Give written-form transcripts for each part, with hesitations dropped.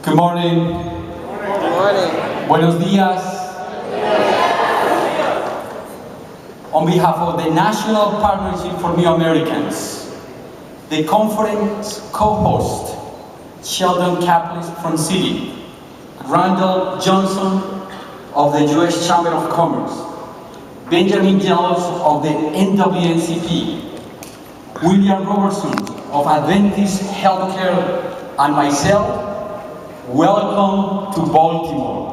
Good morning. Good morning. Buenos días. On behalf of the National Partnership for New Americans, the conference co-host, Sheldon Kaplis from Citi, Randall Johnson of the U.S. Chamber of Commerce, Benjamin Jellos of the NAACP, William Robertson of Adventist Healthcare, and myself, welcome to Baltimore.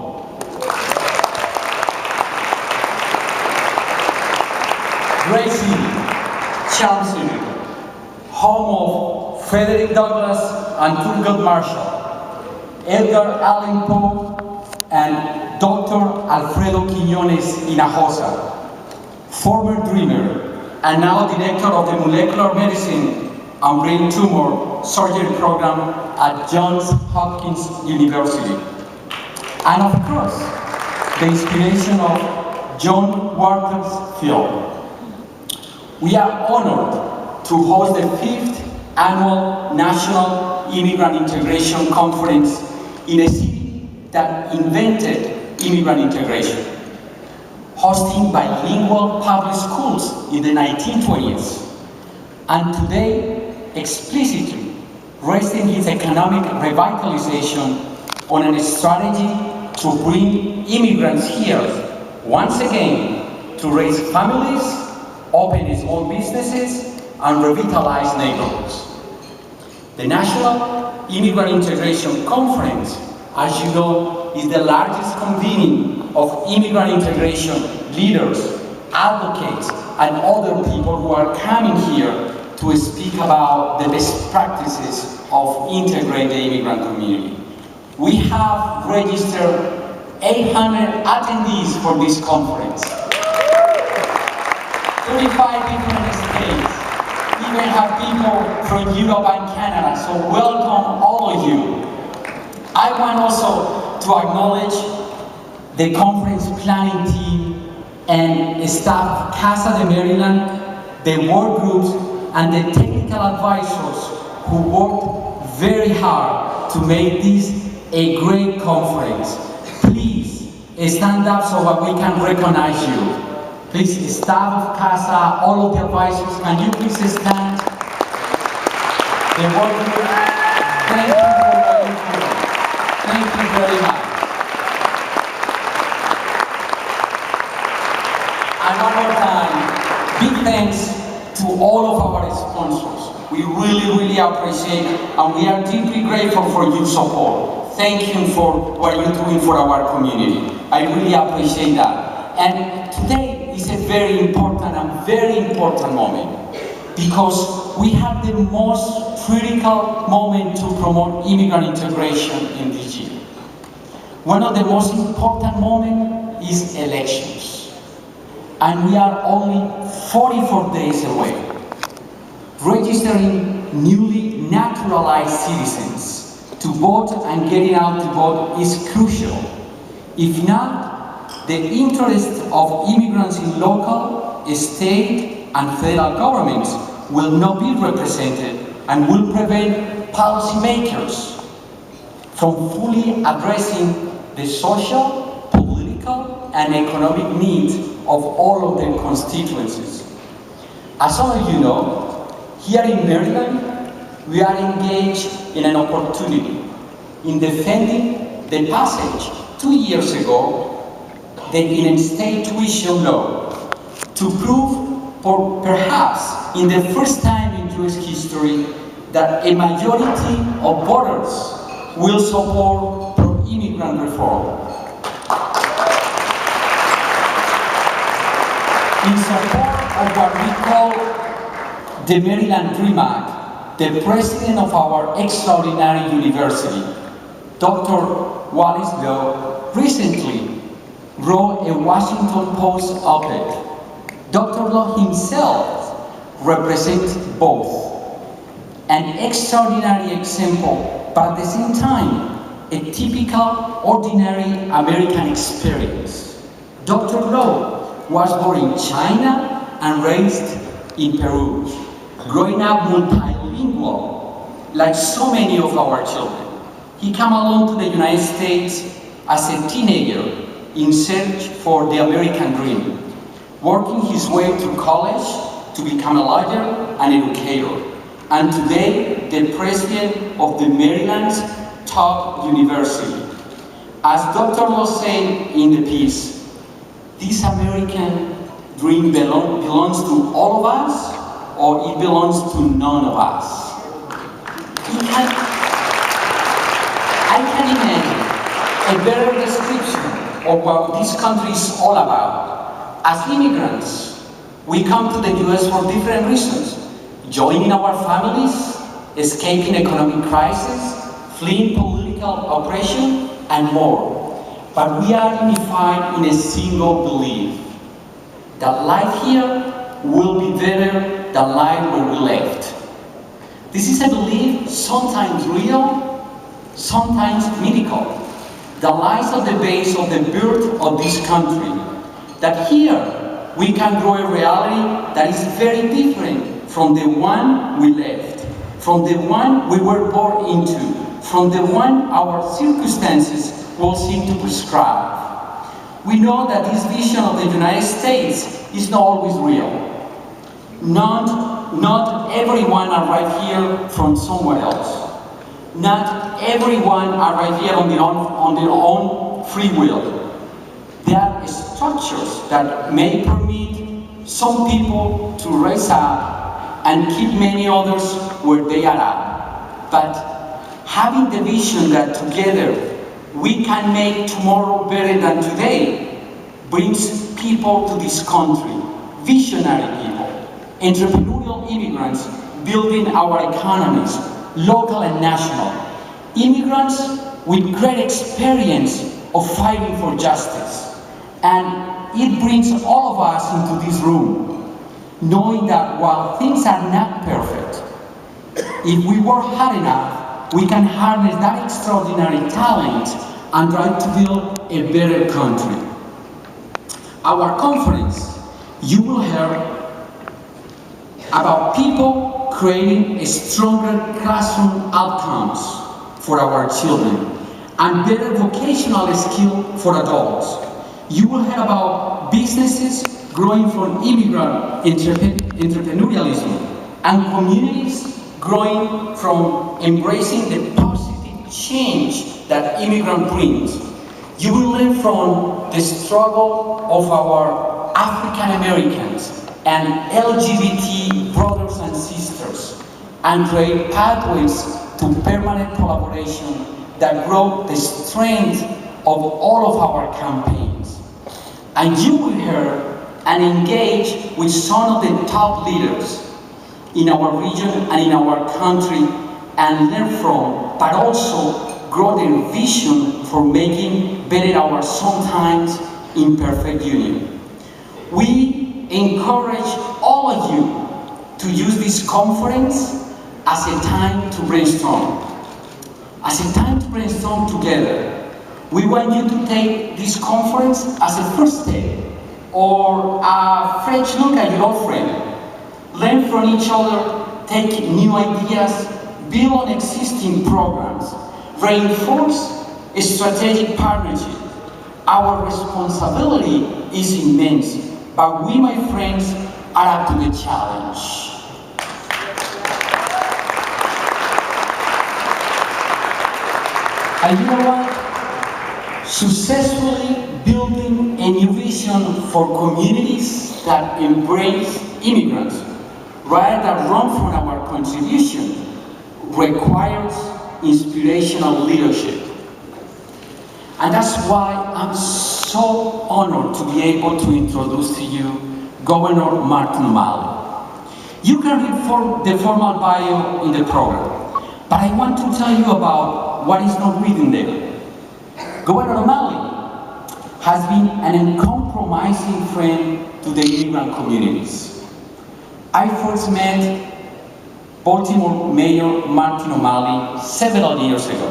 Great city, charm city, home of Frederick Douglass and Thurgood Marshall, Edgar Allan Poe, and Dr. Alfredo Quiñones Hinojosa, former dreamer and now director of the Molecular Medicine and Brain Tumor Surgery Program at Johns Hopkins University. And of course, the inspiration of John Walker's film. We are honored to host the 5th Annual National Immigrant Integration Conference in a city that invented immigrant integration, hosting bilingual public schools in the 1920s, and today explicitly resting its economic revitalization on a strategy to bring immigrants here once again to raise families, open small businesses, and revitalize neighborhoods. The National Immigrant Integration Conference, as you know, is the largest convening of immigrant integration leaders, advocates, and other people who are coming here to speak about the best practices of integrating the immigrant community. We have registered 800 attendees for this conference. 35 different states, even have people from Europe and Canada, so welcome all of you. I want also to acknowledge the conference planning team and staff of Casa de Maryland, the work groups, and the technical advisors who worked very hard to make this a great conference. Please stand up so that we can recognize you. Please, staff of Casa, all of the advisors, can you please stand? The work group, thank you for what you do. Thank you very much. And one more time, big thanks to all of our sponsors. We really appreciate it, and we are deeply grateful for your support. Thank you for what you're doing for our community. I really appreciate that. And today is a very important moment, because we have the most critical moment to promote immigrant integration in this year. One of the most important moments is elections. And we are only 44 days away. Registering newly naturalized citizens to vote and getting out to vote is crucial. If not, the interests of immigrants in local, state, and federal governments will not be represented and will prevent policymakers from fully addressing the social, political, and economic needs of all of their constituencies. As some of you know, here in Maryland, we are engaged in an opportunity in defending the passage 2 years ago, the in-state tuition law, to prove, for perhaps in the first time in U.S. history, that a majority of voters will support pro-immigrant reform. In support of what we call the Maryland Dream Act, the president of our extraordinary university, Dr. Wallace Lowe, recently wrote a Washington Post op-ed. Dr. Lowe himself represents both an extraordinary example, but at the same time, a typical, ordinary American experience. Dr. Lowe was born in China and raised in Peru, growing up multilingual, like so many of our children. He came along to the United States as a teenager in search for the American dream, working his way through college to become a lawyer and educator, and today the president of the Maryland's top university. As Dr. Lo said in the piece, this American dream belongs to all of us, or it belongs to none of us. I can imagine a better description of what this country is all about. As immigrants, we come to the US for different reasons: joining our families, escaping economic crisis, fleeing political oppression, and more. But we are unified in a single belief: that life here will be better than life where we left. This is a belief sometimes real, sometimes mythical, that lies at the base of the birth of this country. That here we can grow a reality that is very different from the one we left, from the one we were born into, from the one our circumstances will seem to prescribe. We know that this vision of the United States is not always real. Not everyone arrived here from somewhere else. Not everyone arrived here on their own free will. There are structures that may permit some people to rise up and keep many others where they are at. But having the vision that together we can make tomorrow better than today brings people to this country, visionary people, entrepreneurial immigrants building our economies, local and national, immigrants with great experience of fighting for justice. And it brings all of us into this room, knowing that while things are not perfect, if we work hard enough, we can harness that extraordinary talent and try to build a better country. Our conference, you will hear about people creating stronger classroom outcomes for our children and better vocational skill for adults. You will hear about businesses growing from immigrant entrepreneurialism and communities growing from embracing the positive change that immigrant brings. You will learn from the struggle of our African Americans and LGBT brothers and sisters and create pathways to permanent collaboration that grow the strength of all of our campaigns. And you will hear and engage with some of the top leaders in our region and in our country and learn from, but also grow their vision for making better our sometimes imperfect union. We encourage all of you to use this conference as a time to brainstorm. As a time to brainstorm together. We want you to take this conference as a first step or a fresh look at your old friend. Learn from each other, take new ideas, build on existing programs, reinforce a strategic partnership. Our responsibility is immense, but we, my friends, are up to the challenge. And you know what? Successfully building a new vision for communities that embrace immigrants rather than run from our contribution requires inspirational leadership. And that's why I'm so honored to be able to introduce to you Governor Martin O'Malley. You can read the formal bio in the program, but I want to tell you about what is not written there. Governor O'Malley has been an uncompromising friend to the immigrant communities. I first met Baltimore Mayor Martin O'Malley several years ago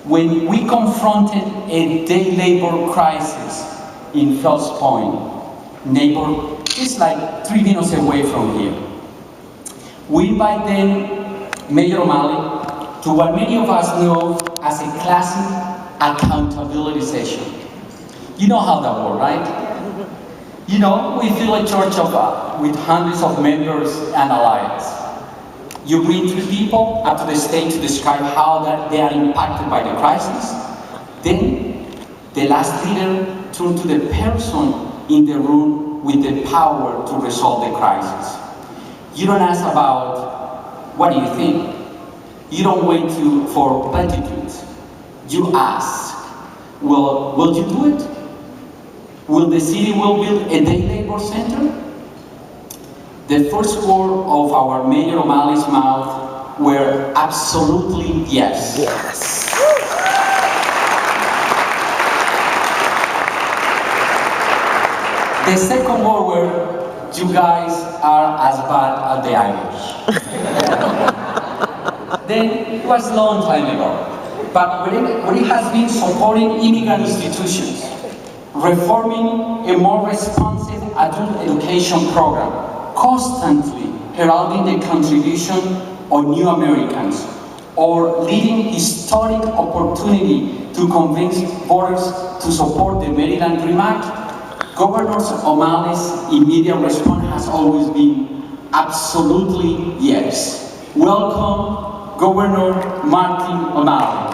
when we confronted a day labor crisis in Fells Point, neighbor just like 3 minutes away from here. We invited then Mayor O'Malley to what many of us know as a classic accountability session. You know how that works, right? You know, we feel a church with hundreds of members and allies. You bring three people up to the stage to describe how they are impacted by the crisis. Then, the last leader turns to the person in the room with the power to resolve the crisis. You don't ask about, what do you think? You don't wait for platitudes. You ask, well, will you do it? Will the city build a day labor center? The first word of our Mayor O'Malley's mouth were absolutely yes. Yes. The second word were, you guys are as bad as the Irish. Then, it was a long time ago, but when it has been supporting immigrant institutions, reforming a more responsive adult education program, constantly heralding the contribution of new Americans, or leading historic opportunity to convince voters to support the Maryland Dream Act, Governor O'Malley's immediate response has always been absolutely yes. Welcome, Governor Martin O'Malley.